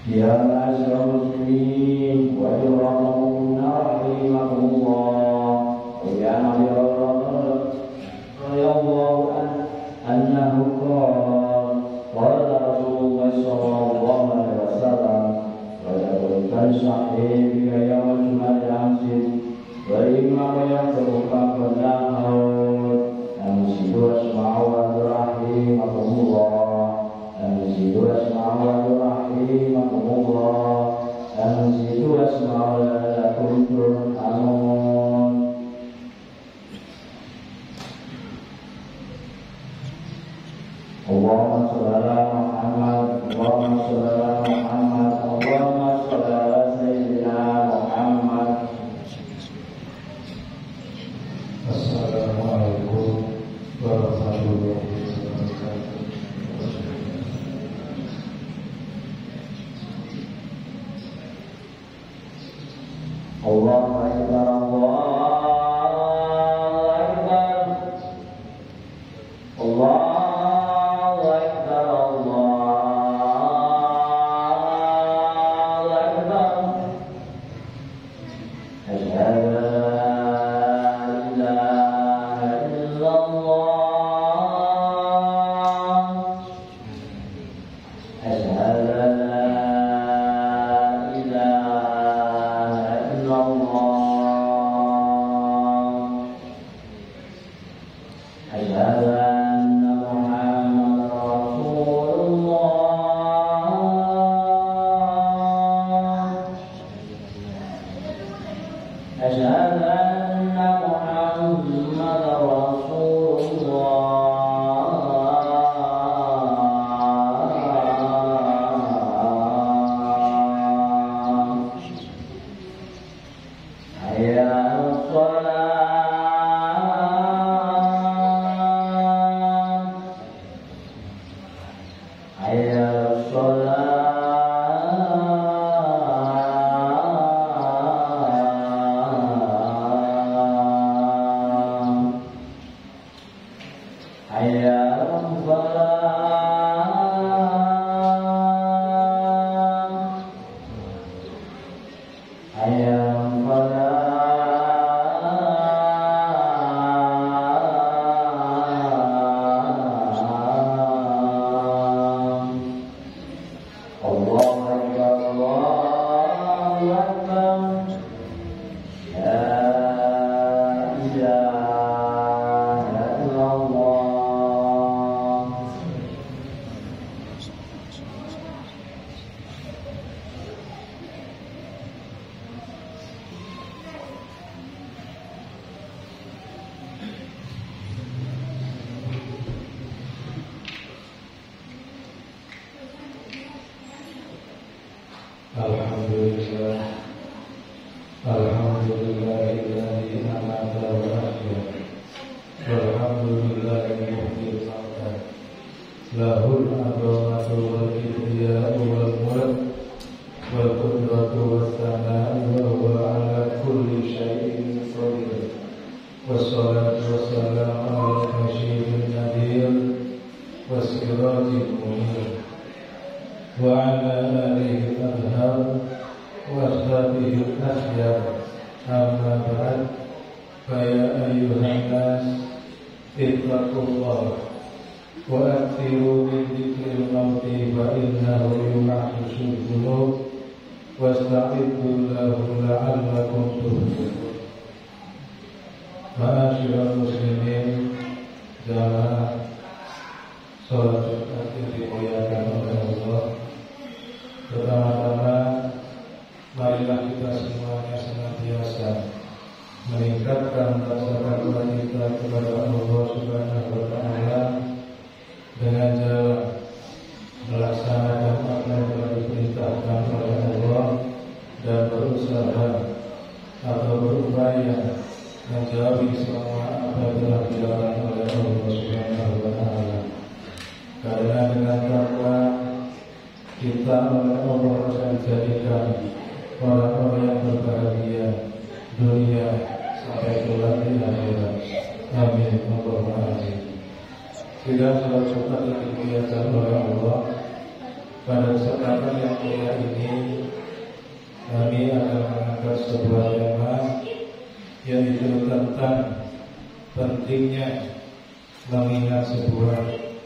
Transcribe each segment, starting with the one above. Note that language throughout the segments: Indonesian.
يا معشر المسلمين وإرحمكم رحمكم الله وكان رضي الله عنه أنه قال رسول الله صلى الله عليه وسلم ويقول صحيح يوم الجمعة العشر وإما ويقول فقدامه أمسك واسمعوا رحمكم الله أمسك واسمعوا رحمكم الله أمسك واسمعوا لعلكم ترحمون. اللهم صل على محمد اللهم صل على محمد اللهم صل على سيدنا محمد. Assalamualaikum warahmatullahi wabarakatuh. Allahu Akbar Allahu Akbar Allahu Akbar Allahu Akbar. Asyhadu an la ilaha illallah Asyhadu an la ilaha illallah Asyhadu anna Muhammadar Rasulullah Asyhadu anna Muhammadar Rasulullah. Hayya 'alas shalah Hayya 'alas shalah Hayya 'alas falah Hayya 'alas falah. Allahu Akbar Allahu Akbar. La ilaha illallah. Alhamdulillah, alhamdulillahilladzi amata wa ahya, walhamdulillahi muhyil mauta, lahul azamatu wal kibriya'u wal mulk wal qudratu was sana'u wa huwa ala kulli syai'in qadir. Wassalatu wassalamu ala hasyimil nadir wasiratil munir wa ala alihi al-adhar wa ashabihi al-akhyar. Amma ba'd, fa ya ayyuhan nas ittaqullah wa akthiru min dzikril mauti fa innahu yuhyisul qulub wasta'iddu lahu la'allakum tuflihun. Ma'asyiral muslimin, jamaah salat Jumat yang dimuliakan oleh Allah. Pertama-tama, marilah kita semuanya senantiasa meningkatkan rasa takwa kita kepada Allah Subhanahu wa Ta'ala dengan cara melaksanakan apa yang telah diperintahkan oleh Allah dan berusaha atau berupaya menjauhi semua apa yang telah dilarang oleh Allah Subhanahu wa Ta'ala. Karena dengan takwa kita oleh Allah akan dijadikan orang-orang yang berbahagia dunia sampai kelak di akhirat. Amin. Allahumma amin. Sidang salat Jumat yang dimuliakan oleh Allah, Pada kesempatan yang mulia ini kami akan mengangkat sebuah tema, yaitu tentang pentingnya mengingat sebuah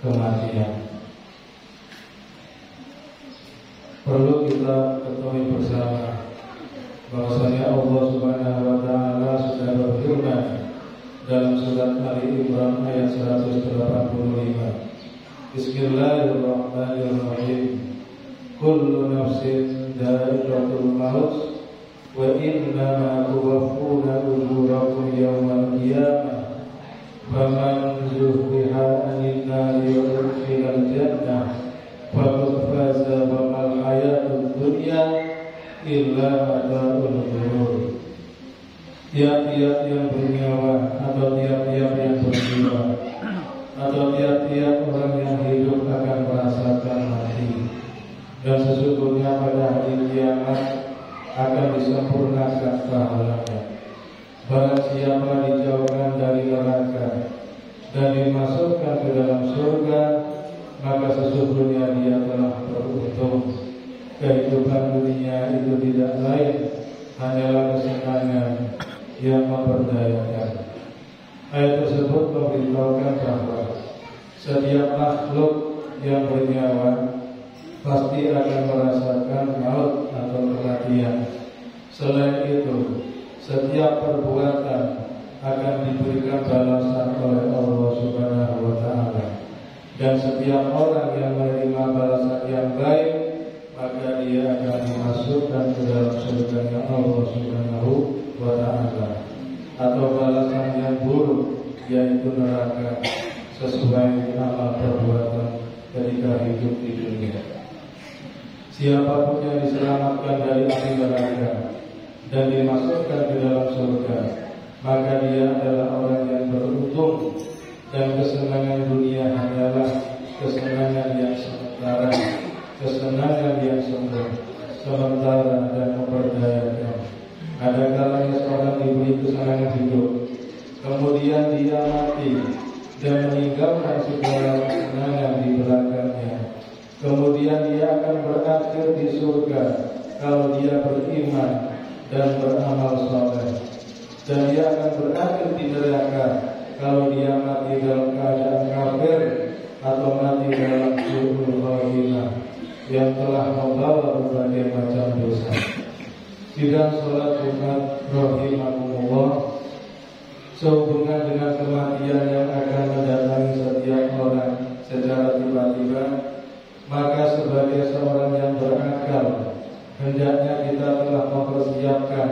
kematian. Perlu kita ketahui bersama bahwasanya Allah Subhanahu wa Ta'ala sudah berfirman dalam surat Ali Imran ayat 185. Bismillahirrahmanirrahim. Kullu nafsin dha'iqatul maut wa innama tuwaffuna ujurakum yawmal qiyamah faman zuhziha 'anil nari wa udkhilal jannah faqad faza wa mal hayatud dunya illa mata'ul ghurur. Tiap-tiap yang bernyawa atau tiap-tiap yang berjiwa atau tiap-tiap orang yang hidup akan merasakan mati. Dan sesungguhnya pada hari kiamat akan disempurnakan pahalanya. Barang siapa dijauhkan dari neraka dan dimasukkan ke dalam surga, maka sesungguhnya dia telah beruntung. Kehidupan dunia itu tidak lain hanyalah kesenangan yang memperdayakan. Ayat tersebut memberitahukan bahwa setiap makhluk yang bernyawa pasti akan merasakan maut atau kematian. Selain itu, setiap perbuatan akan diberikan balasan oleh Allah Subhanahu wa Ta'ala. Dan setiap orang yang menerima balasan yang baik, maka dia akan dimasukkan ke dalam surga Allah Subhanahu wa Ta'ala. Atau balasan yang buruk, yaitu neraka, sesuai amal perbuatan ketika hidup di dunia. Siapapun yang diselamatkan dari api neraka dan dimasukkan ke dalam surga, maka dia adalah orang yang beruntung. Dan kesenangan dunia hanyalah kesenangan yang sementara, kesenangan yang sementara dan memperdayakan. Ada kalanya seorang diberi kesenangan hidup, kemudian dia mati dan meninggalkan segala kesenangan di belakangnya. Kemudian dia akan berakhir di surga kalau dia beriman dan beramal saleh. Dan dia akan berakhir di neraka kalau dia mati dalam keadaan kafir atau mati dalam syurga khalimah yang telah membawa berbagai macam dosa. Sidang sholat Jumat rahimakumullah, sehubungan dengan kematian yang akan mendatangi setiap orang secara tiba-tiba, maka sebagai seorang yang berakal, hendaknya kita telah mempersiapkan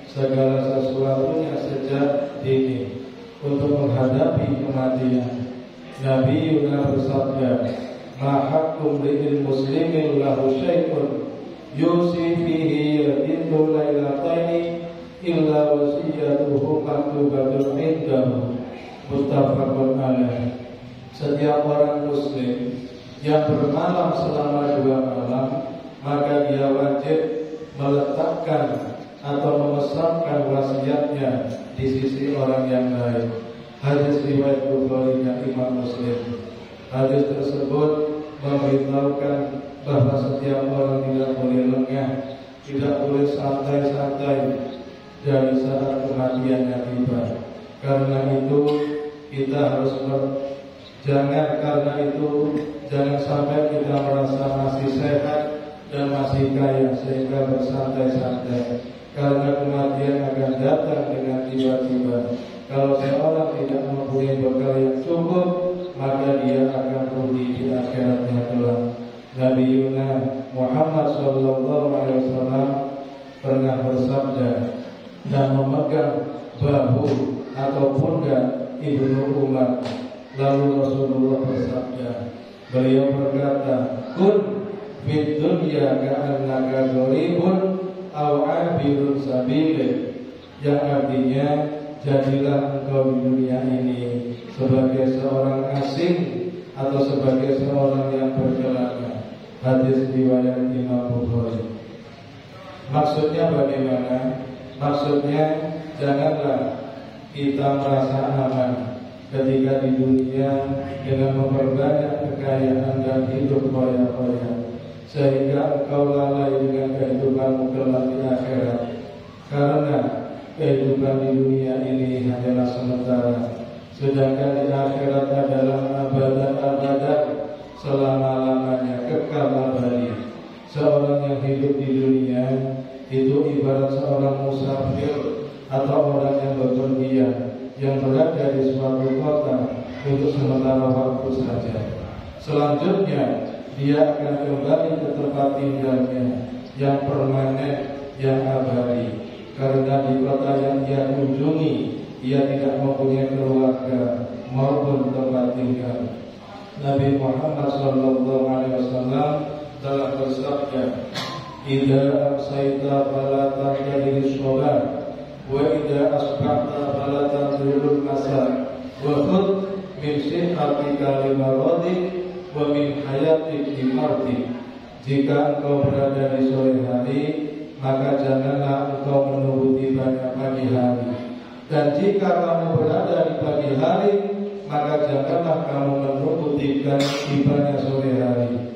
segala sesuatunya sejak dini untuk menghadapi kematian. Nabi Yunus bersabda, "Ma haqqu li'il muslimin lahu syai'un yusi fihi yadidu lailataini illa wasiyatuhu maktubatun indahu." Muttafaqun alaih. Setiap orang muslim yang bermalam selama 2 malam, maka dia wajib meletakkan atau memesankan wasiatnya di sisi orang yang lain. Hadis riwayat Bukhari dan Imam Muslim. Hadis tersebut memberitahukan bahwa setiap orang tidak boleh lengah, tidak boleh santai-santai dari saat kematiannya tiba. Karena itu kita harus jangan sampai kita merasa masih sehat dan masih kaya sehingga bersantai-santai. Karena kematian akan datang dengan tiba-tiba. Kalau seorang tidak mempunyai bekal yang cukup, maka dia akan rugi di akhiratnya kelak. Nabi Yunus Muhammad SAW pernah bersabda dan memegang bahu atau pundak Ibnu Umar. Lalu Rasulullah bersabda, beliau berkata, "Kun fid dunya ka'annaka gharibun aw 'abirun sabil." Yang artinya, jadilah engkau di dunia ini sebagai seorang asing atau sebagai seorang yang berkelana. Hadis riwayat Imam Bukhari. Maksudnya bagaimana? Maksudnya janganlah kita merasa aman ketika di dunia dengan memperbanyak kekayaan dan hidup kaya-kaya, sehingga engkau lalai dengan kehidupanmu kelak di akhirat. Karena kehidupan di dunia ini hanyalah sementara, sedangkan di akhirat adalah abadan-abadan, selama-lamanya, kekal abadi. Seorang yang hidup di dunia itu ibarat seorang musafir atau orang yang bepergian, yang berada di suatu kota untuk sementara waktu saja. Selanjutnya dia akan kembali ke tempat tinggalnya yang permanen, yang abadi. Karena di kota yang dia kunjungi, ia tidak mempunyai keluarga maupun tempat tinggal. Nabi Muhammad SAW telah bersabda, "Idza amsayta fala tantadhir shalah, wa idza asbahta fala tantadhir masa, wa khudh min sihhatika li maradik wa min hayatik li mautik." Jika engkau berada di sore hari, maka janganlah engkau menunggu tibanya pagi hari. Dan jika kamu berada di pagi hari, maka janganlah kamu menunggu tibanya sore hari.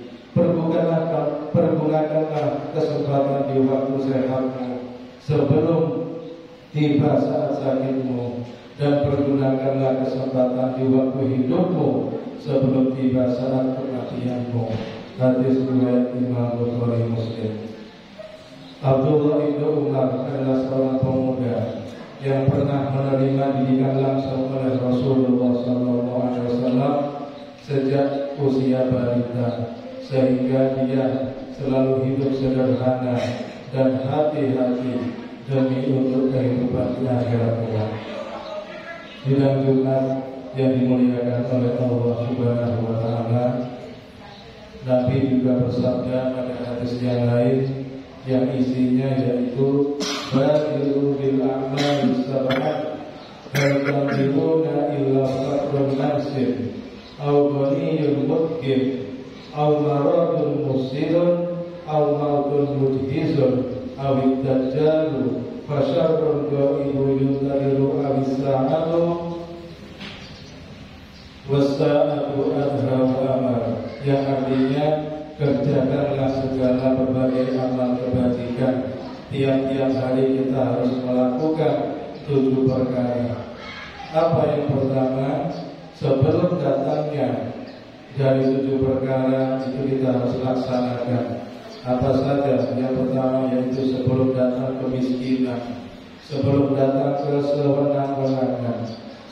Pergunakanlah kesempatan di waktu sehatmu sebelum tiba saat sakitmu, dan pergunakanlah kesempatan di waktu hidupmu sebelum tiba saat kematianmu. Hadis riwayat Imam Bukhari Muslim. Abdullah bin Umar adalah seorang pemuda yang pernah menerima didikan langsung oleh Rasulullah SAW sejak usia balita, sehingga dia selalu hidup sederhana dan hati-hati demi untuk kehidupan di akhirat kelak. Sidang Jumat yang dimuliakan oleh Allah Subhanahu wa Ta'ala, Nabi juga bersabda pada hadis yang lain yang isinya yaitu badiru bil a'mali sab'ah hal tanziluna illa fakrun nasir au ghaniyun mudgir au maradun musirun au mautun mudhizun au dajjalu fasyarrun ga'ibu yuntariru awisa'atu wasa'atu adha wa amar, yang artinya kerjakanlah segala berbagai amal kebajikan. Tiap-tiap hari kita harus melakukan 7 perkara. Apa yang pertama? Sebelum datangnya dari 7 perkara itu kita harus laksanakan. Apa saja? Yang pertama yaitu sebelum datang kemiskinan, sebelum datang kesewenang-wenangan,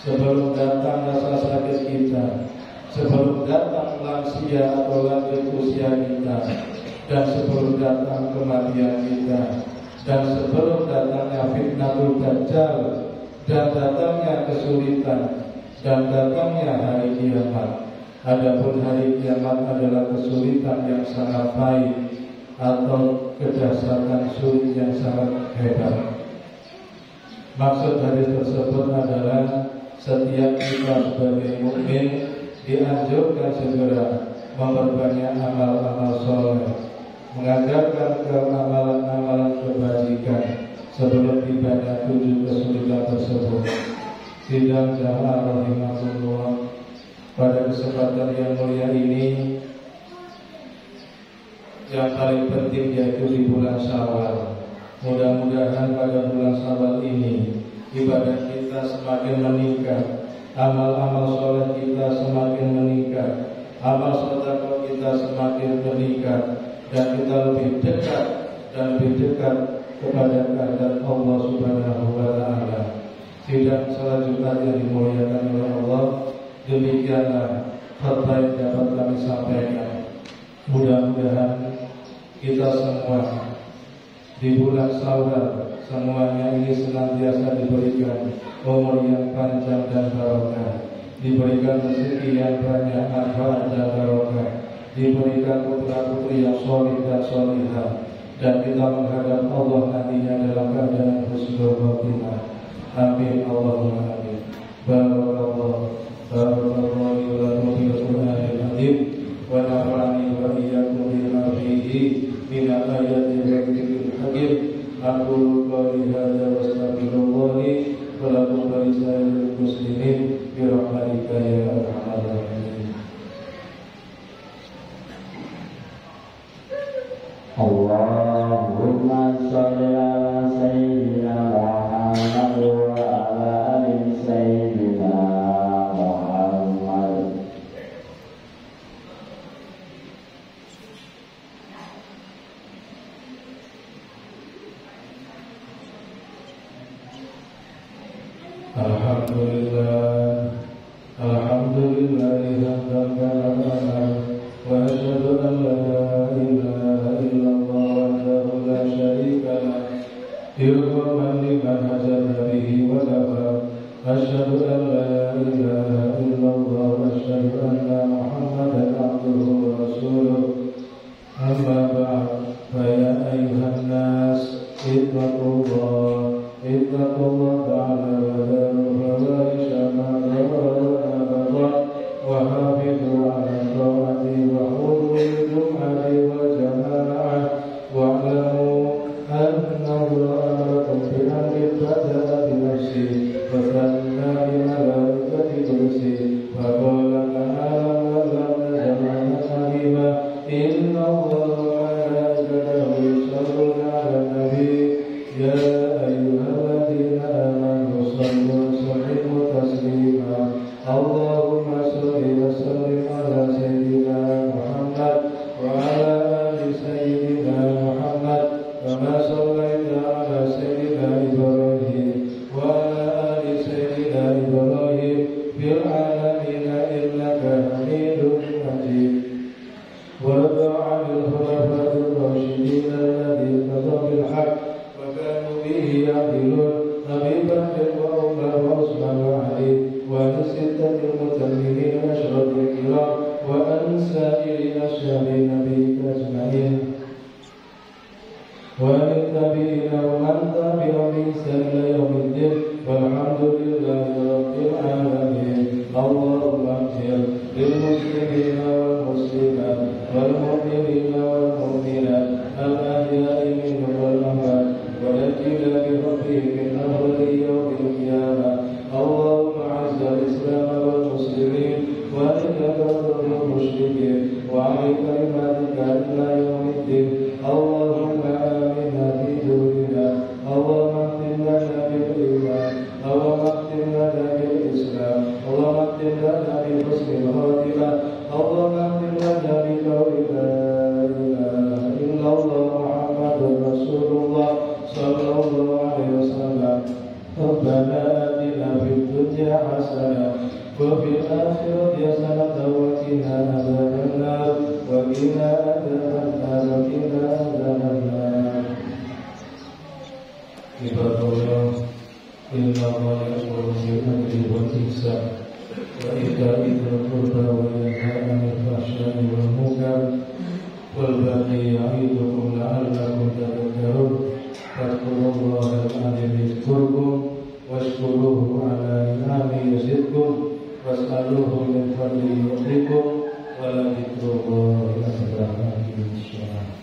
sebelum datang rasa sakit kita, sebelum datang lansia atau lanjut usia kita, dan sebelum datang kematian kita, dan sebelum datangnya fitnatul dajjal, dan datangnya kesulitan, dan datangnya hari kiamat. Adapun hari kiamat adalah kesulitan yang sangat pahit atau kedahsyatan sulit yang sangat hebat. Maksud hadis tersebut adalah setiap kita sebagai mukmin dianjurkan segera memperbanyak amal-amal soleh, mengajarkan ke amalan-amalan kebajikan sebelum tibanya 7 kesulitan tersebut. Sidang jamaah rahimahullah, pada kesempatan yang mulia ini yang paling penting yaitu di bulan Syawal. Mudah-mudahan pada bulan Syawal ini ibadah kita semakin meningkat, amal-amal soleh kita semakin meningkat, amal sedekah kita semakin meningkat, dan kita lebih dekat dan lebih dekat kepada kehendak Allah Subhanahu wa Ta'ala. Sidang salat Jumat yang dimuliakan oleh Allah, demikianlah khutbah yang dapat kami sampaikan. Mudah-mudahan kita semua di bulan Syawal semuanya ini senantiasa diberikan umur yang panjang dan barokah, diberikan rezeki yang banyak, manfaat dan barokah, diberikan putra-putri yang soleh dan solihah, dan kita menghadap Allah nantinya dalam keadaan husnul khotimah. Amin Allahumma amin. Barakallahu li wa lakum bil Qur'anil azim wa nafa'ani wa iyyakum bima fihi min ayati wa dzikril hakim. Aku qali hadza wa astaghfirullah wa lakum wa lisa'il muslimin bi rahmatika ya arhamar rahimin. Alhamdulillah, Alhamdulillah hamdan katsiran wa asyhadu an la ilaha illallah wahdahu la syarika lah irhaman liman hajata bihi wa kafar asyhadu an la ilaha illallah wa asyhadu anna Muhammadan abduhu wa rasuluh amma ba'd fa ya ayyuhan nas ittaqullah ta'ala wa daru fawahisha ma dhahara wa batan wa hafizu ala ta'ati wa hududil jum'ati wal jama'ah wa'lamu anna amrakum bi amri bada'a bi nafsi wa sanna bi malaikati kursi wa qala ta'ala wa zamana halima inna allaha wa malaikatahu yusalluna ala nabi ya ayyuhalladzina amanu sallu wa sallimu taslima Allahumma salli wa sallim ala sayyidina Muhammad wa ala ali sayyidina Muhammad kama sallaita ala sayyidina Ibrahim wa ala ali sayyidina Ibrahim fil alamina innaka hamidun majid warda 'anil khulafa'ir rasyidin alladziina qadaw bil haqq wa kanu bihi ya'dilun Abi Bakr wa Umar wa Utsman wa Ali wa sittatil mutammimin asyrafil kiram wa an sa'iri ashabi nabiyyika ajma'in wa tabi'ina wa man tabi'ahum bi ihsan ila yaumiddin walhamdulillahi rabbil alamin Allahumma ighfir lil muslimina wal muslimat wal mu'minina wal mu'minat al ahya'i minhum wal amwat wa najina bi rabbihim min ahwali yawmil qiyamah Allahumma a'izzal islam wal muslimin wa adhil musyrikin wa 'ala kalimatika ila yaumiddin Allahumma aminna fi durina Allahumma khtim lana bil iman Allahumma khtim lana bil islam Allahumma khtim lana bi husnil khatimah Allahumma khtim lana bi qawli la ilaha illallah Muhammadur Rasulullah sallallahu alaihi wasallam Rabbana atina fid dunya hasanah wa fil akhirati hasanah wa qina adzaban nar wa qina adzaban nar wa qina adzaban nar Ibadallah inna Allah ya'muru bil 'adli wal ihsan wa ita'i dzil qurba wa yanha 'anil fahsya'i wal munkar wal baghi ya'idukum la'allakum tadhakkarun fadhkurullaha al-'azim yadhkurkum washkuruhu 'ala ni'amihi yazidkum was'aluhu min fadlihi yu'tikum wa la dzikrullahi akbar.